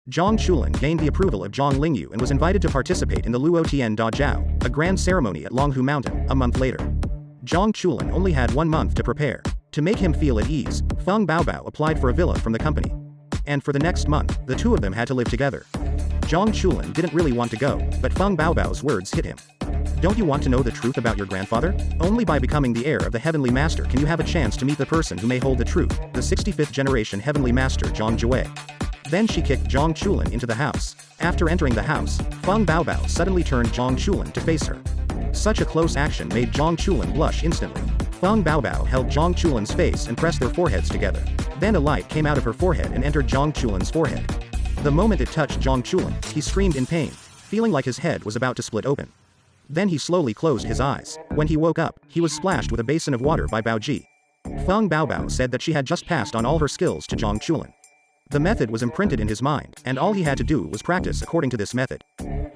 Zhang Chulan gained the approval of Zhang Lingyu and was invited to participate in the Luo Tian Da Jiao, a grand ceremony at Longhu Mountain, a month later. Zhang Chulan only had 1 month to prepare. To make him feel at ease, Feng Baobao applied for a villa from the company. And for the next month, the two of them had to live together. Zhang Chulan didn't really want to go, but Feng Baobao's words hit him. Don't you want to know the truth about your grandfather? Only by becoming the heir of the Heavenly Master can you have a chance to meet the person who may hold the truth, the 65th generation Heavenly Master Zhang Jue. Then she kicked Zhang Chulan into the house. After entering the house, Feng Baobao suddenly turned Zhang Chulan to face her. Such a close action made Zhang Chulan blush instantly. Feng Baobao held Zhang Chulan's face and pressed their foreheads together. Then a light came out of her forehead and entered Zhang Chulan's forehead. The moment it touched Zhang Chulan, he screamed in pain, feeling like his head was about to split open. Then he slowly closed his eyes. When he woke up, he was splashed with a basin of water by Baoji. Feng Baobao said that she had just passed on all her skills to Zhang Chulan. The method was imprinted in his mind, and all he had to do was practice according to this method.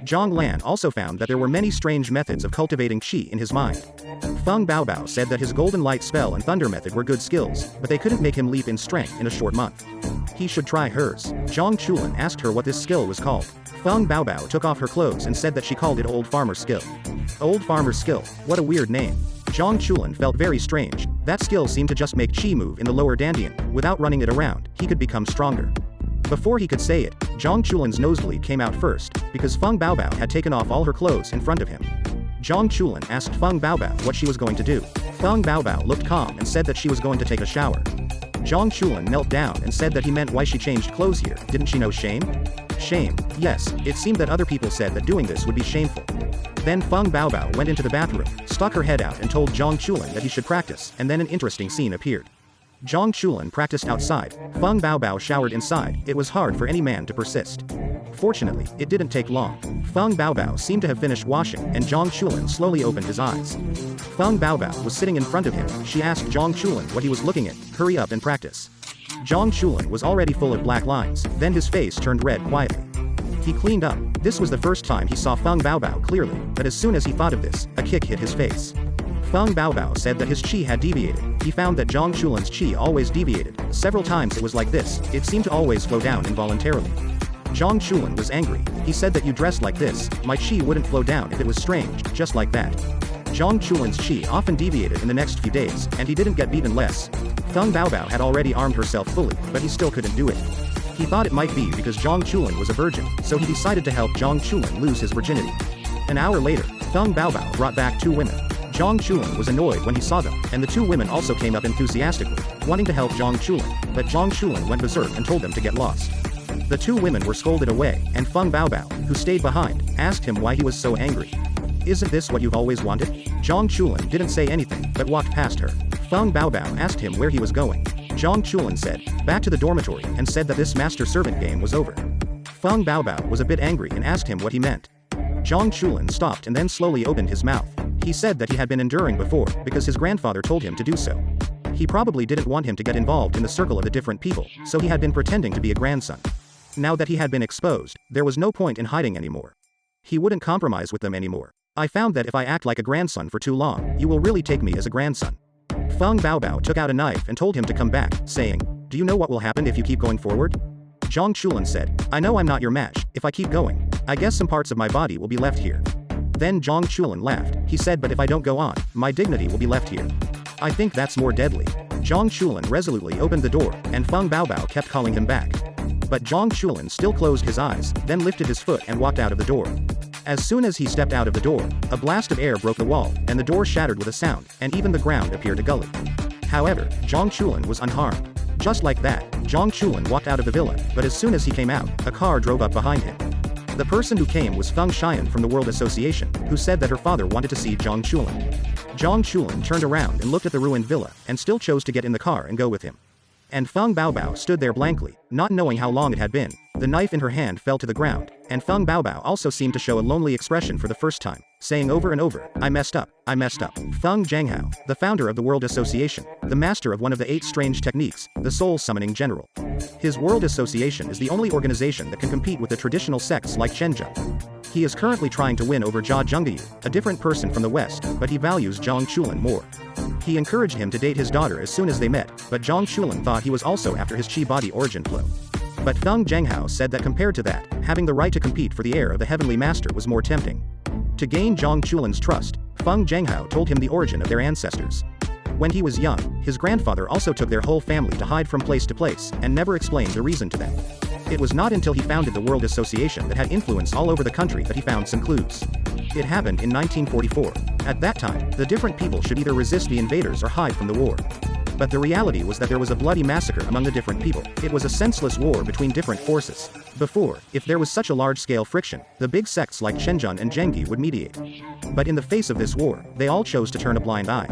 Zhang Lan also found that there were many strange methods of cultivating qi in his mind. Feng Baobao said that his golden light spell and thunder method were good skills, but they couldn't make him leap in strength in a short month. He should try hers. Zhang Chulan asked her what this skill was called. Feng Baobao took off her clothes and said that she called it Old Farmer Skill. Old Farmer Skill, what a weird name. Zhang Chulan felt very strange. That skill seemed to just make qi move in the lower dantian. Without running it around, he could become stronger. Before he could say it, Zhang Chulan's nosebleed came out first, because Feng Baobao had taken off all her clothes in front of him. Zhang Chulan asked Feng Baobao what she was going to do. Feng Baobao looked calm and said that she was going to take a shower. Zhang Chulan knelt down and said that he meant why she changed clothes here. Didn't she know shame? Shame, yes, it seemed that other people said that doing this would be shameful. Then Feng Baobao went into the bathroom, stuck her head out and told Zhang Chulan that he should practice, and then an interesting scene appeared. Zhang Chulan practiced outside, Feng Baobao showered inside. It was hard for any man to persist. Fortunately, it didn't take long. Feng Baobao seemed to have finished washing, and Zhang Chulan slowly opened his eyes. Feng Baobao was sitting in front of him. She asked Zhang Chulan what he was looking at. Hurry up and practice. Zhang Chulan was already full of black lines, then his face turned red quietly. He cleaned up. This was the first time he saw Feng Baobao clearly, but as soon as he thought of this, a kick hit his face. Feng Baobao said that his qi had deviated. He found that Zhang Chulan's qi always deviated. Several times it was like this, it seemed to always flow down involuntarily. Zhang Chulan was angry. He said that you dressed like this, my qi wouldn't flow down if it was strange, just like that. Zhang Chulan's qi often deviated in the next few days, and he didn't get beaten less. Feng Baobao had already armed herself fully, but he still couldn't do it. He thought it might be because Zhang Chulan was a virgin, so he decided to help Zhang Chulan lose his virginity. An hour later, Feng Baobao brought back 2 women. Zhang Chulan was annoyed when he saw them, and the 2 women also came up enthusiastically, wanting to help Zhang Chulan, but Zhang Chulan went berserk and told them to get lost. The 2 women were scolded away, and Feng Baobao, who stayed behind, asked him why he was so angry. Isn't this what you've always wanted? Zhang Chulan didn't say anything, but walked past her. Feng Baobao asked him where he was going. Zhang Chulan said, back to the dormitory, and said that this master-servant game was over. Feng Baobao was a bit angry and asked him what he meant. Zhang Chulan stopped and then slowly opened his mouth. He said that he had been enduring before, because his grandfather told him to do so. He probably didn't want him to get involved in the circle of the different people, so he had been pretending to be a grandson. Now that he had been exposed, there was no point in hiding anymore. He wouldn't compromise with them anymore. I found that if I act like a grandson for too long, you will really take me as a grandson. Feng Baobao took out a knife and told him to come back, saying, do you know what will happen if you keep going forward? Zhang Chulan said, I know I'm not your match. If I keep going, I guess some parts of my body will be left here. Then Zhang Chulan laughed. He said, but if I don't go on, my dignity will be left here. I think that's more deadly. Zhang Chulan resolutely opened the door, and Feng Baobao kept calling him back. But Zhang Chulan still closed his eyes, then lifted his foot and walked out of the door. As soon as he stepped out of the door, a blast of air broke the wall, and the door shattered with a sound, and even the ground appeared to gully. However, Zhang Chulan was unharmed. Just like that, Zhang Chulan walked out of the villa, but as soon as he came out, a car drove up behind him. The person who came was Feng Xian from the World Association, who said that her father wanted to see Zhang Chulan. Zhang Chulan turned around and looked at the ruined villa, and still chose to get in the car and go with him. And Feng Baobao stood there blankly, not knowing how long it had been. The knife in her hand fell to the ground, and Feng Baobao also seemed to show a lonely expression for the first time, saying over and over, I messed up, I messed up. Feng Zhanghao, the founder of the World Association, the master of one of the 8 strange techniques, the soul summoning general. His World Association is the only organization that can compete with the traditional sects like Shenzhen. He is currently trying to win over Jia Zhengyu, a different person from the West, but he values Zhang Chulan more. He encouraged him to date his daughter as soon as they met, but Zhang Chulan thought he was also after his chi body origin flow. But Feng Zhenghao said that compared to that, having the right to compete for the heir of the Heavenly Master was more tempting. To gain Zhang Chulan's trust, Feng Zhenghao told him the origin of their ancestors. When he was young, his grandfather also took their whole family to hide from place to place, and never explained the reason to them. It was not until he founded the World Association that had influence all over the country that he found some clues. It happened in 1944. At that time, the different people should either resist the invaders or hide from the war. But the reality was that there was a bloody massacre among the different people. It was a senseless war between different forces. Before, if there was such a large-scale friction, the big sects like Shenzhen and Zhengyi would mediate. But in the face of this war, they all chose to turn a blind eye.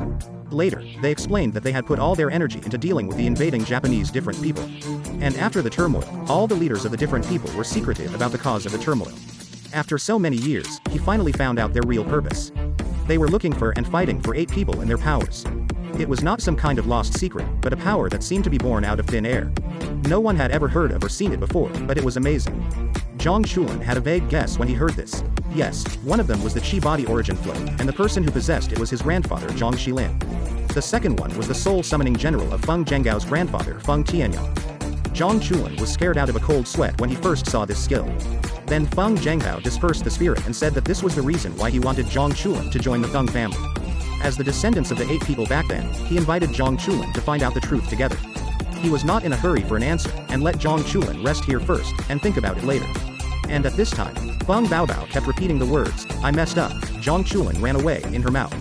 Later, they explained that they had put all their energy into dealing with the invading Japanese different people. And after the turmoil, all the leaders of the different people were secretive about the cause of the turmoil. After so many years, he finally found out their real purpose. They were looking for and fighting for 8 people and their powers. It was not some kind of lost secret, but a power that seemed to be born out of thin air. No one had ever heard of or seen it before, but it was amazing. Zhang Chulan had a vague guess when he heard this. Yes, one of them was the chi body origin flow, and the person who possessed it was his grandfather Zhang Xilin. The second one was the soul summoning general of Feng Zhenghao's grandfather Feng Tianyang. Zhang Chulan was scared out of a cold sweat when he first saw this skill. Then Feng Zhenghao dispersed the spirit and said that this was the reason why he wanted Zhang Chulan to join the Feng family. As the descendants of the 8 people back then, he invited Zhang Chulan to find out the truth together. He was not in a hurry for an answer, and let Zhang Chulan rest here first, and think about it later. And at this time, Feng Baobao kept repeating the words, "I messed up." Zhang Chulan ran away in her mouth.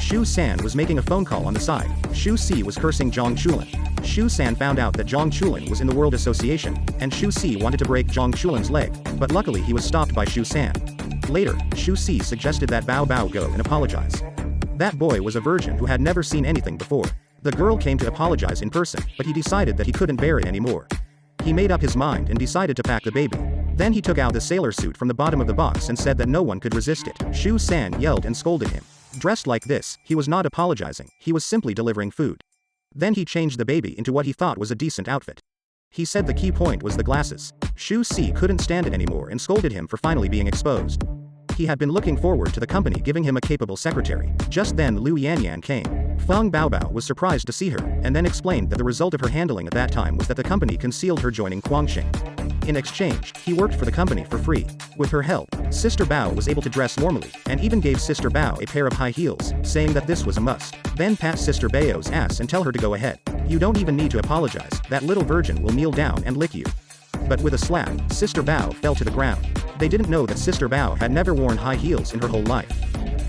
Shu San was making a phone call on the side. Shu Si was cursing Zhang Chulan. Shu San found out that Zhang Chulan was in the World Association, and Shu Si wanted to break Zhang Chulan's leg, but luckily he was stopped by Shu San. Later, Shu Si suggested that Baobao go and apologize. That boy was a virgin who had never seen anything before. The girl came to apologize in person, but he decided that he couldn't bear it anymore. He made up his mind and decided to pack the baby. Then he took out the sailor suit from the bottom of the box and said that no one could resist it. Shu San yelled and scolded him. Dressed like this, he was not apologizing, he was simply delivering food. Then he changed the baby into what he thought was a decent outfit. He said the key point was the glasses. Shu Si couldn't stand it anymore and scolded him for finally being exposed. He had been looking forward to the company giving him a capable secretary. Just then Liu Yanyan came. Feng Baobao was surprised to see her, and then explained that the result of her handling at that time was that the company concealed her joining Guangxing. In exchange, he worked for the company for free. With her help, Sister Bao was able to dress normally, and even gave Sister Bao a pair of high heels, saying that this was a must. Then pat Sister Bao's ass and tell her to go ahead. You don't even need to apologize, that little virgin will kneel down and lick you. But with a slap, Sister Bao fell to the ground. They didn't know that Sister Bao had never worn high heels in her whole life.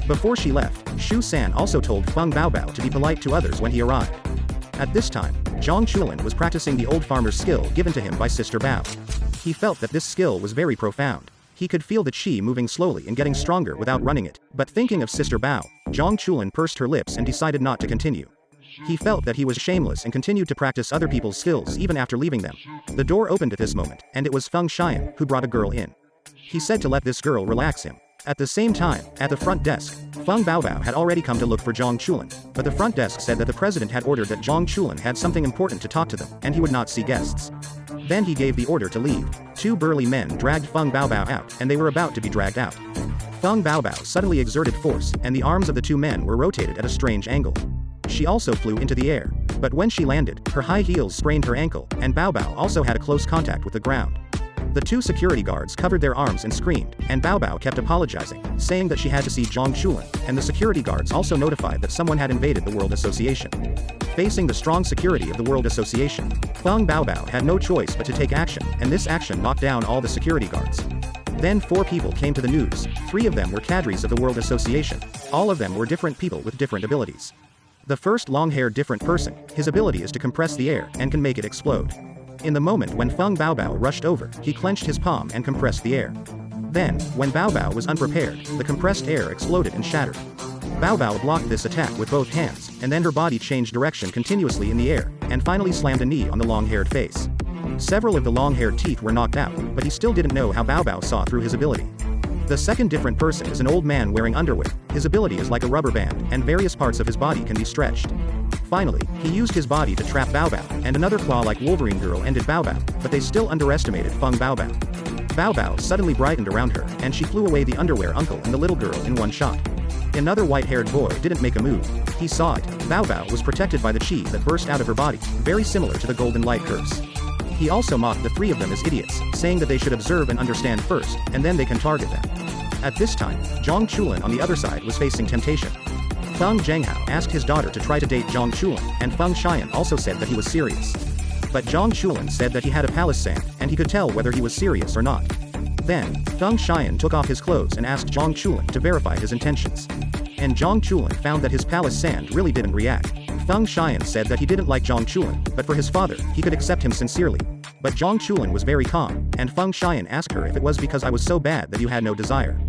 Before she left, Shu San also told Feng Baobao to be polite to others when he arrived. At this time, Zhang Chulan was practicing the old farmer's skill given to him by Sister Bao. He felt that this skill was very profound. He could feel the chi moving slowly and getting stronger without running it. But thinking of Sister Bao, Zhang Chulan pursed her lips and decided not to continue. He felt that he was shameless and continued to practice other people's skills even after leaving them. The door opened at this moment, and it was Feng Xian who brought a girl in. He said to let this girl relax him. At the same time, at the front desk, Feng Baobao had already come to look for Zhang Chulan, but the front desk said that the president had ordered that Zhang Chulan had something important to talk to them, and he would not see guests. Then he gave the order to leave. 2 burly men dragged Feng Baobao out, and they were about to be dragged out. Feng Baobao suddenly exerted force, and the arms of the 2 men were rotated at a strange angle. She also flew into the air, but when she landed, her high heels sprained her ankle, and Baobao also had a close contact with the ground. The 2 security guards covered their arms and screamed, and Baobao kept apologizing, saying that she had to see Zhang Chulan, and the security guards also notified that someone had invaded the World Association. Facing the strong security of the World Association, Feng Baobao had no choice but to take action, and this action knocked down all the security guards. Then 4 people came to the news. 3 of them were cadres of the World Association. All of them were different people with different abilities. The first long-haired different person, his ability is to compress the air and can make it explode. In the moment when Feng Baobao rushed over, he clenched his palm and compressed the air. Then, when Baobao was unprepared, the compressed air exploded and shattered. Baobao blocked this attack with both hands, and then her body changed direction continuously in the air, and finally slammed a knee on the long-haired face. Several of the long-haired teeth were knocked out, but he still didn't know how Baobao saw through his ability. The second different person is an old man wearing underwear. His ability is like a rubber band, and various parts of his body can be stretched. Finally, he used his body to trap Baobao, and another claw-like Wolverine girl ended Baobao, but they still underestimated Feng Baobao. Baobao suddenly brightened around her, and she flew away the underwear uncle and the little girl in one shot. Another white-haired boy didn't make a move. He saw it. Baobao was protected by the chi that burst out of her body, very similar to the golden light curse. He also mocked the three of them as idiots, saying that they should observe and understand first, and then they can target them. At this time, Zhang Chulan on the other side was facing temptation. Feng Zhenghao asked his daughter to try to date Zhang Chulan, and Feng Xian also said that he was serious. But Zhang Chulan said that he had a palace sand, and he could tell whether he was serious or not. Then, Feng Xian took off his clothes and asked Zhang Chulan to verify his intentions. And Zhang Chulan found that his palace sand really didn't react. Feng Xian said that he didn't like Zhang Chulan, but for his father, he could accept him sincerely. But Zhang Chulan was very calm, and Feng Xian asked her if it was because I was so bad that you had no desire.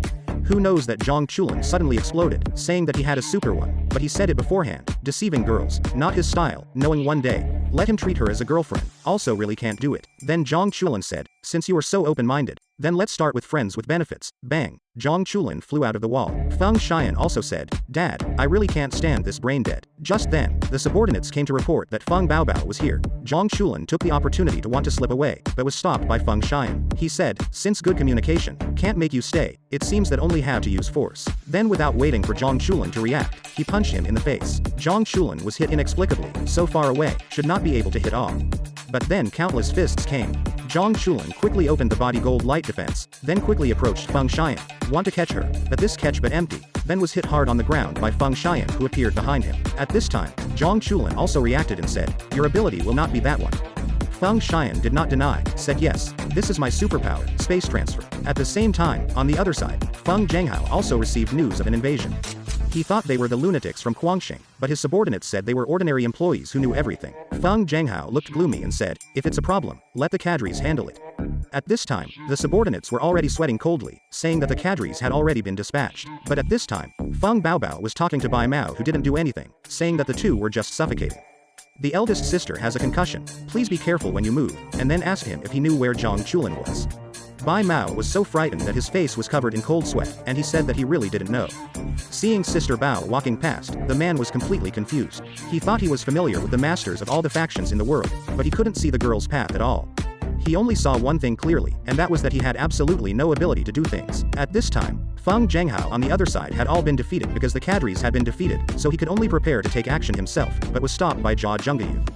Who knows that Zhang Chulan suddenly exploded, saying that he had a super one, but he said it beforehand, deceiving girls, not his style, knowing one day, let him treat her as a girlfriend, also really can't do it. Then Zhang Chulan said, since you are so open-minded, then let's start with friends with benefits. Bang! Zhang Chulan flew out of the wall. Feng Xian also said, Dad, I really can't stand this brain dead. Just then, the subordinates came to report that Feng Baobao was here. Zhang Chulan took the opportunity to want to slip away, but was stopped by Feng Xian. He said, since good communication can't make you stay, it seems that only have to use force. Then without waiting for Zhang Chulan to react, he punched him in the face. Zhang Chulan was hit inexplicably, so far away, should not be able to hit off. But then countless fists came. Zhang Chulan quickly opened the body gold light defense, then quickly approached Feng Xian, want to catch her, but this catch but empty, then was hit hard on the ground by Feng Xian who appeared behind him. At this time, Zhang Chulan also reacted and said, your ability will not be that one. Feng Xian did not deny, said yes, this is my superpower, space transfer. At the same time, on the other side, Feng Zhenghao also received news of an invasion. He thought they were the lunatics from Guangxing, but his subordinates said they were ordinary employees who knew everything. Feng Zhenghao looked gloomy and said, if it's a problem, let the cadres handle it. At this time, the subordinates were already sweating coldly, saying that the cadres had already been dispatched. But at this time, Feng Baobao was talking to Bai Mao who didn't do anything, saying that the two were just suffocating. The eldest sister has a concussion, please be careful when you move, and then asked him if he knew where Zhang Chulan was. Bai Mao was so frightened that his face was covered in cold sweat, and he said that he really didn't know. Seeing Sister Bao walking past, the man was completely confused. He thought he was familiar with the masters of all the factions in the world, but he couldn't see the girl's path at all. He only saw one thing clearly, and that was that he had absolutely no ability to do things. At this time, Feng Zhenghao on the other side had all been defeated because the cadres had been defeated, so he could only prepare to take action himself, but was stopped by Jia Zhengyu.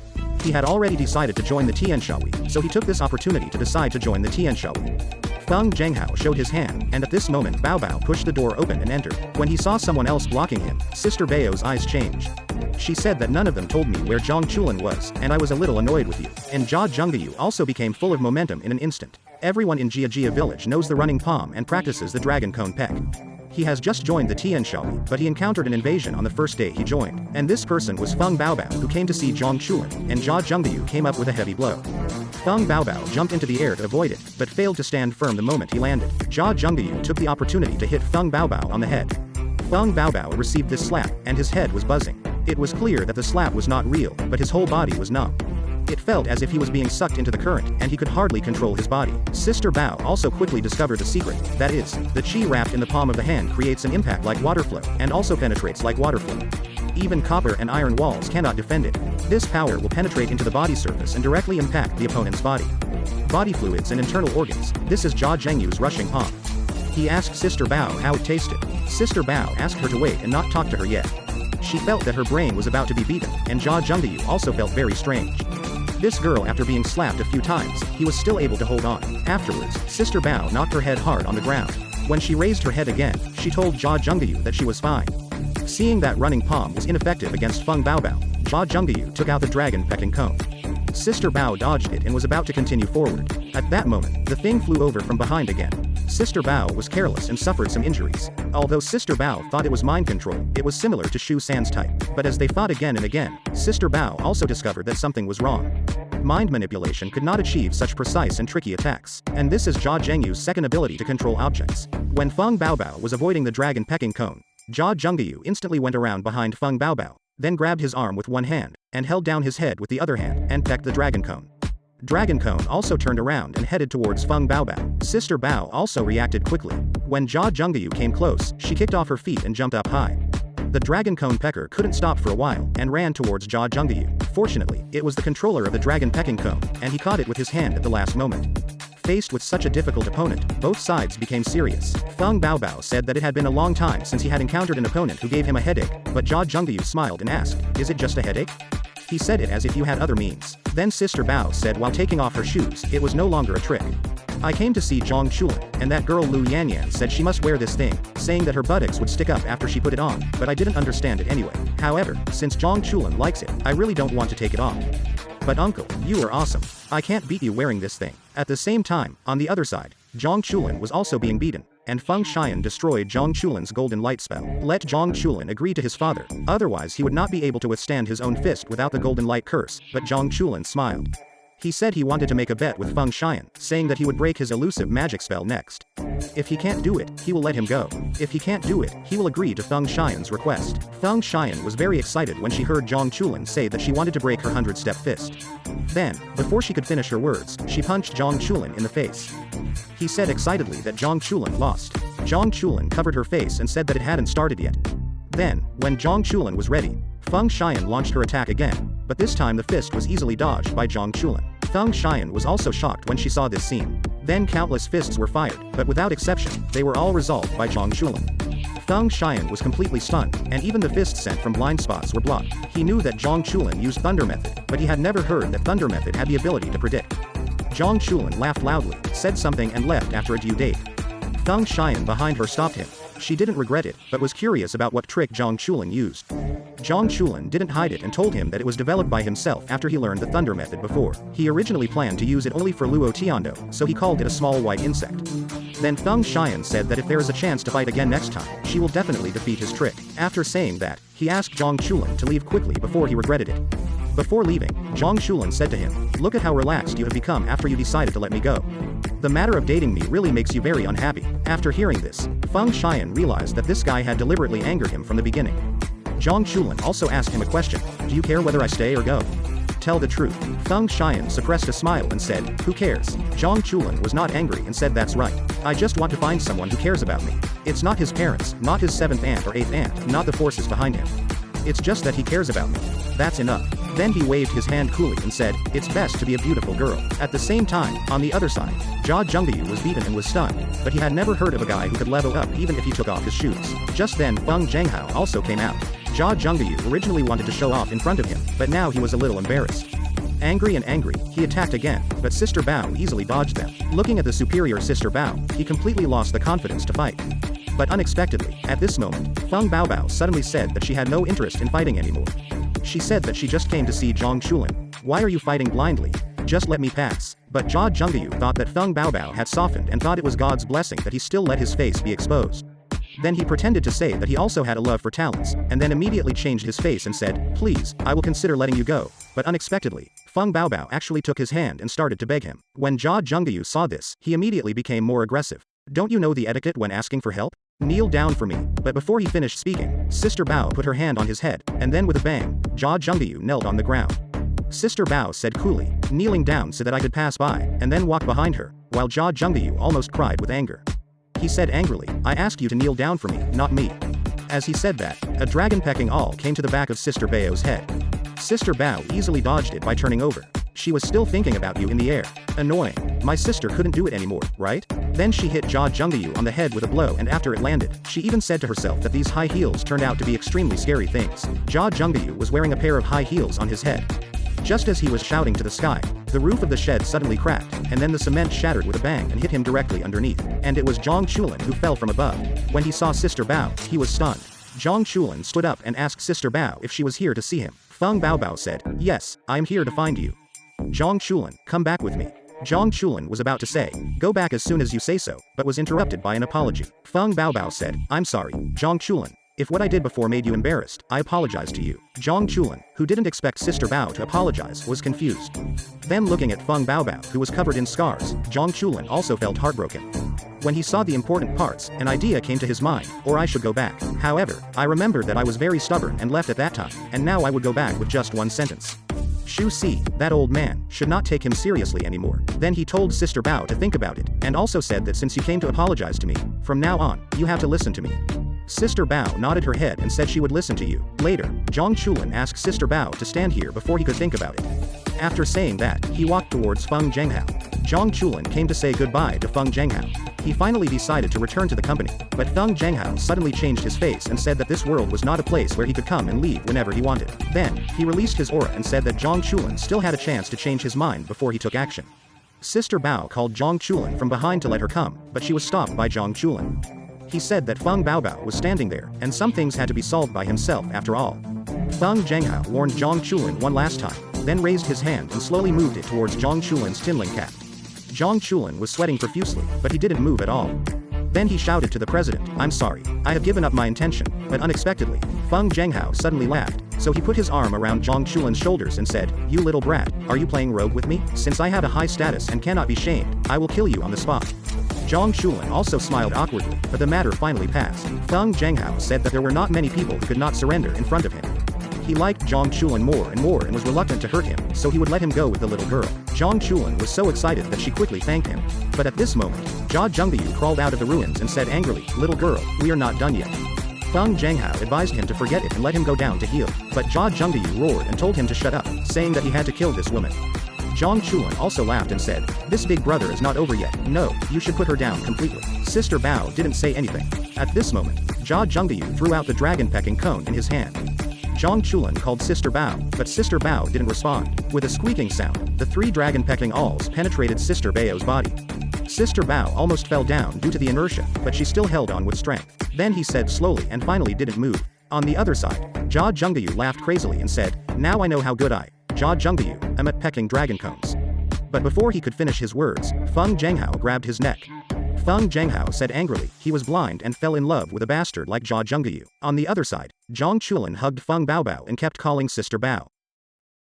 He had already decided to join the Tianshahui, so he took this opportunity to decide to join the Tianshahui. Feng Zhenghao showed his hand, and at this moment Baobao pushed the door open and entered. When he saw someone else blocking him, Sister Bao's eyes changed. She said that none of them told me where Zhang Chulan was, and I was a little annoyed with you. And Jia Zhengyu also became full of momentum in an instant. Everyone in Jia village knows the running palm and practices the dragon cone peck. He has just joined the Tianshahui, but he encountered an invasion on the first day he joined. And this person was Feng Baobao who came to see Zhang Chulan, and Jia Zhengyu came up with a heavy blow. Feng Baobao jumped into the air to avoid it, but failed to stand firm the moment he landed. Jia Zhengyu took the opportunity to hit Feng Baobao on the head. Feng Baobao received this slap, and his head was buzzing. It was clear that the slap was not real, but his whole body was numb. It felt as if he was being sucked into the current, and he could hardly control his body. Sister Bao also quickly discovered the secret, that is, the chi wrapped in the palm of the hand creates an impact like water flow, and also penetrates like water flow. Even copper and iron walls cannot defend it. This power will penetrate into the body surface and directly impact the opponent's body. Body fluids and internal organs, this is Jia Zhengyu's rushing palm. He asked Sister Bao how it tasted. Sister Bao asked her to wait and not talk to her yet. She felt that her brain was about to be beaten, and Jia Zhengyu also felt very strange. This girl, after being slapped a few times, he was still able to hold on. Afterwards, Sister Bao knocked her head hard on the ground. When she raised her head again, she told Jia Zhengyu that she was fine. Seeing that running palm was ineffective against Feng Baobao, Jia Zhengyu took out the dragon pecking cone. Sister Bao dodged it and was about to continue forward. At that moment, the thing flew over from behind again. Sister Bao was careless and suffered some injuries. Although Sister Bao thought it was mind control, it was similar to Shu San's type. But as they fought again and again, Sister Bao also discovered that something was wrong. Mind manipulation could not achieve such precise and tricky attacks. And this is Jia Zhengyu's second ability to control objects. When Feng Baobao was avoiding the dragon pecking cone, Jia Zhengyu instantly went around behind Feng Baobao, then grabbed his arm with one hand, and held down his head with the other hand, and pecked the dragon cone. Dragon cone also turned around and headed towards Feng Baobao. Sister Bao also reacted quickly. When Jia Zhengyu came close, she kicked off her feet and jumped up high. The dragon cone pecker couldn't stop for a while, and ran towards Jia Zhengyu. Fortunately, it was the controller of the dragon pecking cone, and he caught it with his hand at the last moment. Faced with such a difficult opponent, both sides became serious. Feng Baobao said that it had been a long time since he had encountered an opponent who gave him a headache, but Jia Zhengyu smiled and asked, "Is it just a headache?" He said it as if you had other means. Then Sister Bao said while taking off her shoes, it was no longer a trick. I came to see Zhang Chulan, and that girl Lu Yanyan said she must wear this thing, saying that her buttocks would stick up after she put it on, but I didn't understand it anyway. However, since Zhang Chulan likes it, I really don't want to take it off. But uncle, you are awesome. I can't beat you wearing this thing. At the same time, on the other side, Zhang Chulan was also being beaten, and Feng Xian destroyed Zhang Chulan's golden light spell. Let Zhang Chulan agree to his father, otherwise he would not be able to withstand his own fist without the golden light curse, but Zhang Chulan smiled. He said he wanted to make a bet with Feng Xian, saying that he would break his elusive magic spell next. If he can't do it, he will let him go. If he can't do it, he will agree to Feng Xian's request. Feng Xian was very excited when she heard Zhang Chulan say that she wanted to break her 100-step fist. Then, before she could finish her words, she punched Zhang Chulan in the face. He said excitedly that Zhang Chulan lost. Zhang Chulan covered her face and said that it hadn't started yet. Then, when Zhang Chulan was ready, Feng Xian launched her attack again, but this time the fist was easily dodged by Zhang Chulan. Feng Xian was also shocked when she saw this scene. Then countless fists were fired, but without exception, they were all resolved by Zhang Chulan. Feng Xian was completely stunned, and even the fists sent from blind spots were blocked. He knew that Zhang Chulan used Thunder Method, but he had never heard that Thunder Method had the ability to predict. Zhang Chulan laughed loudly, said something and left after a due date. Feng Xian behind her stopped him. She didn't regret it, but was curious about what trick Zhang Chulan used. Zhang Chulan didn't hide it and told him that it was developed by himself after he learned the Thunder Method before. He originally planned to use it only for Luo Tiando, so he called it a small white insect. Then Feng Xian said that if there is a chance to fight again next time, she will definitely defeat his trick. After saying that, he asked Zhang Chulan to leave quickly before he regretted it. Before leaving, Zhang Chulan said to him, "Look at how relaxed you have become after you decided to let me go. The matter of dating me really makes you very unhappy." After hearing this, Feng Xian realized that this guy had deliberately angered him from the beginning. Zhang Chulan also asked him a question, "Do you care whether I stay or go?" "Tell the truth." Feng Xian suppressed a smile and said, "Who cares?" Zhang Chulan was not angry and said, "That's right. I just want to find someone who cares about me. It's not his parents, not his 7th aunt or 8th aunt, not the forces behind him. It's just that he cares about me. That's enough." Then he waved his hand coolly and said, "It's best to be a beautiful girl." At the same time, on the other side, Jia Zhengyu was beaten and was stunned, but he had never heard of a guy who could level up even if he took off his shoes. Just then Feng Zhenghao also came out. Jia Zhengyu originally wanted to show off in front of him, but now he was a little embarrassed. Angry, he attacked again, but Sister Bao easily dodged them. Looking at the superior Sister Bao, he completely lost the confidence to fight. But unexpectedly, at this moment, Feng Baobao suddenly said that she had no interest in fighting anymore. She said that she just came to see Zhang Chulan. "Why are you fighting blindly? Just let me pass." But Jia Zhengyu thought that Feng Baobao had softened and thought it was God's blessing that he still let his face be exposed. Then he pretended to say that he also had a love for talents, and then immediately changed his face and said, "Please, I will consider letting you go." But unexpectedly, Feng Baobao actually took his hand and started to beg him. When Jia Zhengyu saw this, he immediately became more aggressive. "Don't you know the etiquette when asking for help? Kneel down for me." But before he finished speaking, Sister Bao put her hand on his head, and then with a bang, Jia Zhengyu knelt on the ground. Sister Bao said coolly, kneeling down so that I could pass by, and then walked behind her, while Jia Zhengyu almost cried with anger. He said angrily, "I asked you to kneel down for me, not me." As he said that, a dragon-pecking awl came to the back of Sister Bao's head. Sister Bao easily dodged it by turning over. "She was still thinking about you in the air. Annoying. My sister couldn't do it anymore, right?" Then she hit Jia Zhengyu on the head with a blow, and after it landed, she even said to herself that these high heels turned out to be extremely scary things. Jia Zhengyu was wearing a pair of high heels on his head. Just as he was shouting to the sky, the roof of the shed suddenly cracked, and then the cement shattered with a bang and hit him directly underneath. And it was Zhang Chulan who fell from above. When he saw Sister Bao, he was stunned. Zhang Chulan stood up and asked Sister Bao if she was here to see him. Feng Baobao said, "Yes, I am here to find you." "Zhang Chulan, come back with me." Zhang Chulan was about to say, "Go back as soon as you say so," but was interrupted by an apology. Feng Baobao said, "I'm sorry, Zhang Chulan. If what I did before made you embarrassed, I apologize to you." Zhang Chulan, who didn't expect Sister Bao to apologize, was confused. Then looking at Feng Baobao, who was covered in scars, Zhang Chulan also felt heartbroken. When he saw the important parts, an idea came to his mind, or I should go back. However, I remembered that I was very stubborn and left at that time, and now I would go back with just one sentence. Shu Si, that old man, should not take him seriously anymore. Then he told Sister Bao to think about it, and also said that since you came to apologize to me, from now on, you have to listen to me. Sister Bao nodded her head and said she would listen to you. Later, Zhang Chulan asked Sister Bao to stand here before he could think about it. After saying that, he walked towards Feng Zhenghao. Zhang Chulan came to say goodbye to Feng Zhenghao. He finally decided to return to the company, but Feng Zhanghao suddenly changed his face and said that this world was not a place where he could come and leave whenever he wanted. Then, he released his aura and said that Zhang Chulan still had a chance to change his mind before he took action. Sister Bao called Zhang Chulan from behind to let her come, but she was stopped by Zhang Chulan. He said that Feng Baobao was standing there, and some things had to be solved by himself after all. Feng Zhanghao warned Zhang Chulan one last time, then raised his hand and slowly moved it towards Zhang Chulan's tinling cap. Zhang Chulan was sweating profusely, but he didn't move at all. Then he shouted to the president, "I'm sorry, I have given up my intention," but unexpectedly, Feng Zhanghao suddenly laughed, so he put his arm around Zhang Chulan's shoulders and said, "You little brat, are you playing rogue with me? Since I have a high status and cannot be shamed, I will kill you on the spot." Zhang Chulan also smiled awkwardly, but the matter finally passed. Feng Zhanghao said that there were not many people who could not surrender in front of him. He liked Zhang Chulan more and was reluctant to hurt him, so he would let him go with the little girl. Zhang Chulan was so excited that she quickly thanked him. But at this moment, Jia Zhengyu crawled out of the ruins and said angrily, "Little girl, we are not done yet." Feng Zhanghao advised him to forget it and let him go down to heal, but Jia Zhengyu roared and told him to shut up, saying that he had to kill this woman. Zhang Chulan also laughed and said, "This big brother is not over yet. No, you should put her down completely." Sister Bao didn't say anything. At this moment, Jia Zhengyu threw out the dragon-pecking cone in his hand. Zhang Chulan called Sister Bao, but Sister Bao didn't respond. With a squeaking sound, the 3 dragon-pecking awls penetrated Sister Bao's body. Sister Bao almost fell down due to the inertia, but she still held on with strength. Then he said slowly and finally didn't move. On the other side, Jia Zhengyu laughed crazily and said, "Now I know how good I, Jia Zhengyu, am at pecking dragon cones." But before he could finish his words, Feng Zhanghao grabbed his neck. Feng Zhanghao said angrily, he was blind and fell in love with a bastard like Jia Zhengyu. On the other side, Zhang Chulan hugged Feng Baobao and kept calling Sister Bao.